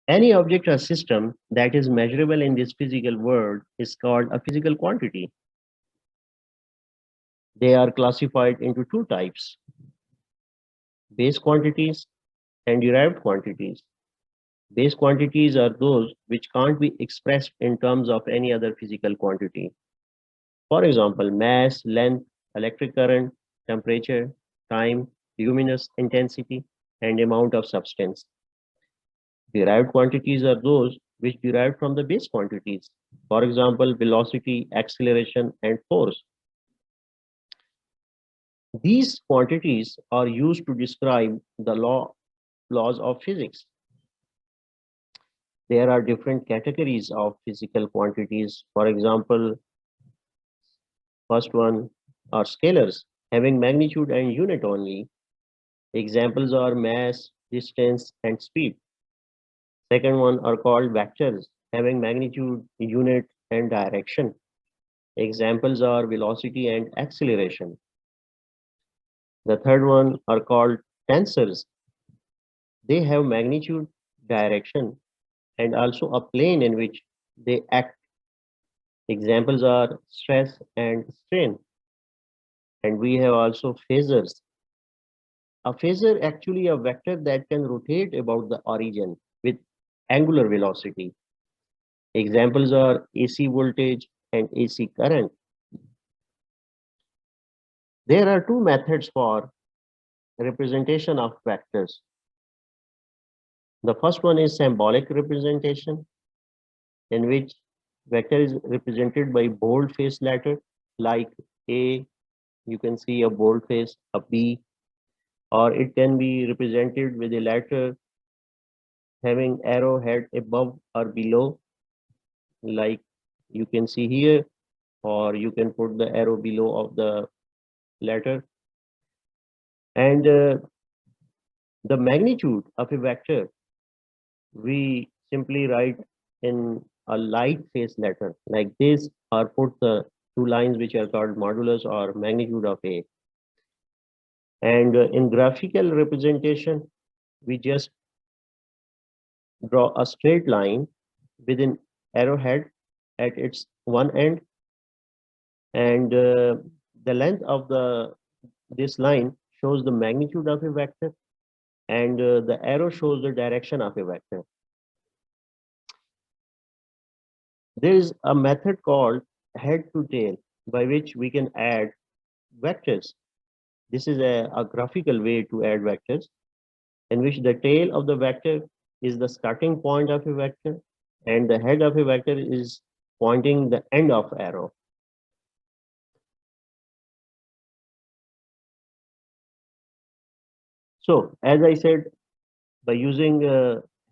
Any object or system that is measurable in this physical world is called a physical quantity. They are classified into two types: base quantities and derived quantities. Base quantities are those which can't be expressed in terms of any other physical quantity. For example, mass, length, electric current, temperature, time, luminous intensity, and amount of substance. Derived quantities are those which derive from the base quantities. For example, velocity, acceleration, and force. These quantities are used to describe the laws of physics. There are different categories of physical quantities. For example, first one are scalars, having magnitude and unit only. Examples are mass, distance, and speed. Second one are called vectors, having magnitude, unit, and direction. Examples are velocity and acceleration. The third one are called tensors. They have magnitude, direction, and also a plane in which they act. Examples are stress and strain. And we have also phasors. A phasor actually a vector that can rotate about the origin with angular velocity. Examples are AC voltage and AC current. There are two methods for representation of vectors. The first one is symbolic representation, in which vector is represented by bold-faced letter like A, you can see a bold face, a B, or it can be represented with a letter having arrowhead above or below, like you can see here, or you can put the arrow below of the letter. And the magnitude of a vector, we simply write in a light face letter like this, or put the two lines which are called modulus or magnitude of A. And in graphical representation, we just draw a straight line with an arrowhead at its one end, and the length of this line shows the magnitude of a vector, and the arrow shows the direction of a vector. There is a method called head to tail by which we can add vectors. This is a graphical way to add vectors, in which the tail of the vector is the starting point of a vector, and the head of a vector is pointing the end of arrow. So, as I said, by using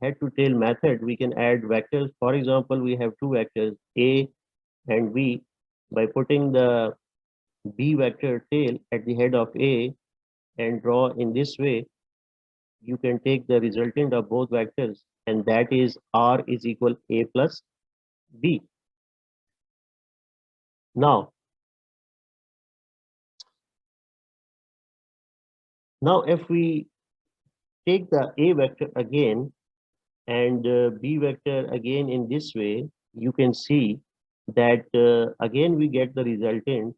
head to tail method, we can add vectors. For example, we have two vectors A and B. By putting the B vector tail at the head of A and draw in this way, you can take the resultant of both vectors, and that is R is equal A plus B. Now, if we take the A vector again and B vector again in this way, you can see that again we get the resultant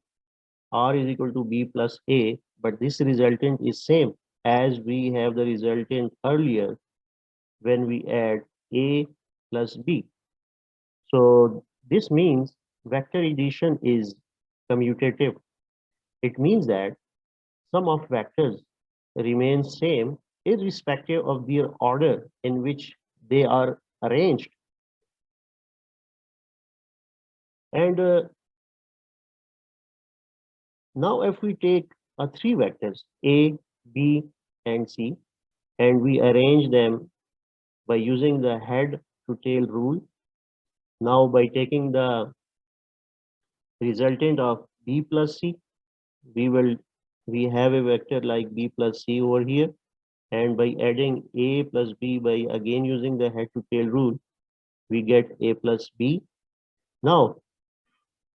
R is equal to B plus A, but this resultant is same as we have the resultant earlier when we add A plus B. So this means vector addition is commutative. It means that sum of vectors remains same irrespective of their order in which they are arranged. And now if we take three vectors A, B, and C, and we arrange them by using the head to tail rule. Now by taking the resultant of B plus C, we have a vector like B plus C over here, and by adding A plus B by again using the head to tail rule, we get A plus B. Now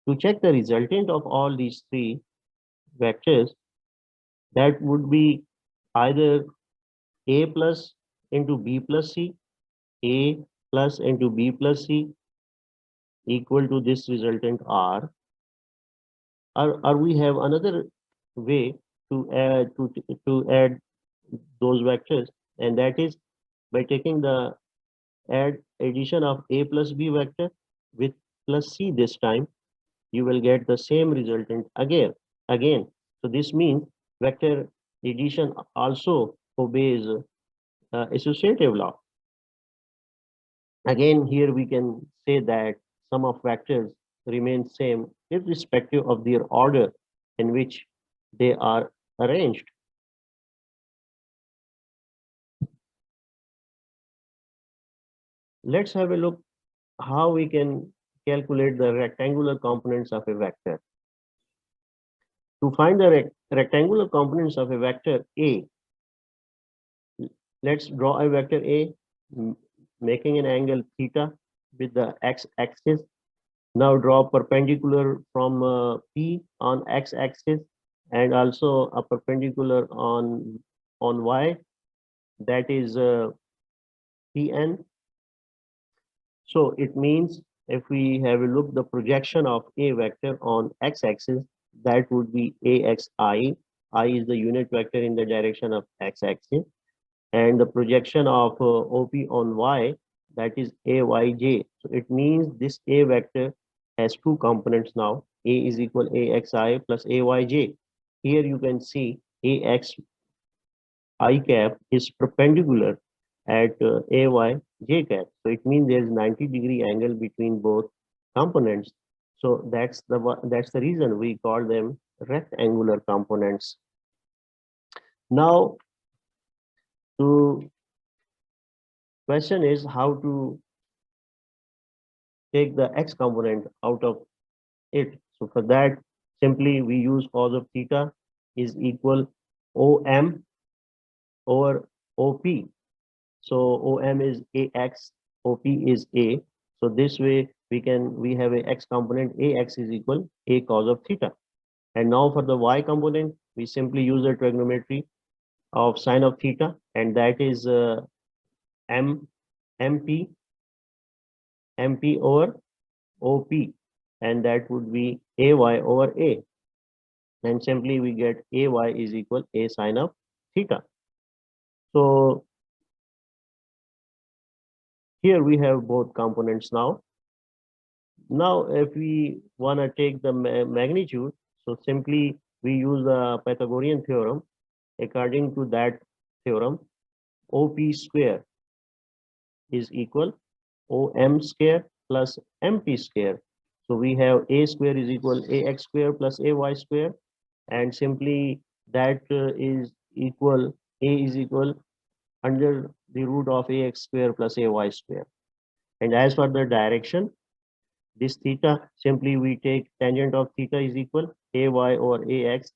to check the resultant of all these three vectors, that would be either A plus into B plus C, A plus into B plus C equal to this resultant R, or we have another way to add those vectors, and that is by taking the addition of A plus B vector with plus C this time, you will get the same resultant again. So this means vector addition also obeys associative law. Again, here we can say that sum of vectors remain same irrespective of their order in which they are arranged. Let's have a look how we can calculate the rectangular components of a vector. To find the rectangular components of a vector A, let's draw a vector A, making an angle theta with the x-axis. Now draw perpendicular from P on x-axis and also a perpendicular on y, that is Pn. So it means if we have a look the projection of a vector on x-axis, that would be axi. I is the unit vector in the direction of x-axis, and the projection of OP on y, that is ayj. So it means this a vector has two components now. A is equal axi plus ayj. Here you can see ax I cap is perpendicular at ay j cap. So it means there is 90-degree angle between both components. So that's the reason we call them rectangular components. Now, the question is how to take the x component out of it. So for that, simply we use cos of theta is equal OM over OP. So OM is AX, OP is A. So this way we have a x component AX is equal A cos of theta. And now for the y component, we simply use the trigonometry of sine of theta, and that is MP over OP, and that would be AY over A. And simply we get AY is equal A sine of theta. So here we have both components now. Now, if we want to take the magnitude, so simply we use the Pythagorean theorem. According to that theorem, OP square is equal OM square plus MP square. So we have A square is equal AX square plus AY square, and simply that is equal A is equal under the root of AX square plus AY square. And as for the direction, this theta, simply we take tangent of theta is equal AY over AX,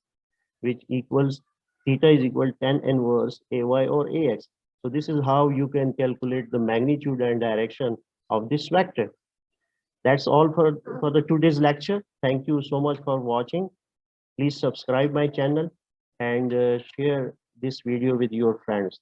which equals theta is equal tan inverse AY over AX. So this is how you can calculate the magnitude and direction of this vector. That's all for the today's lecture. Thank you so much for watching. Please subscribe my channel and share this video with your friends.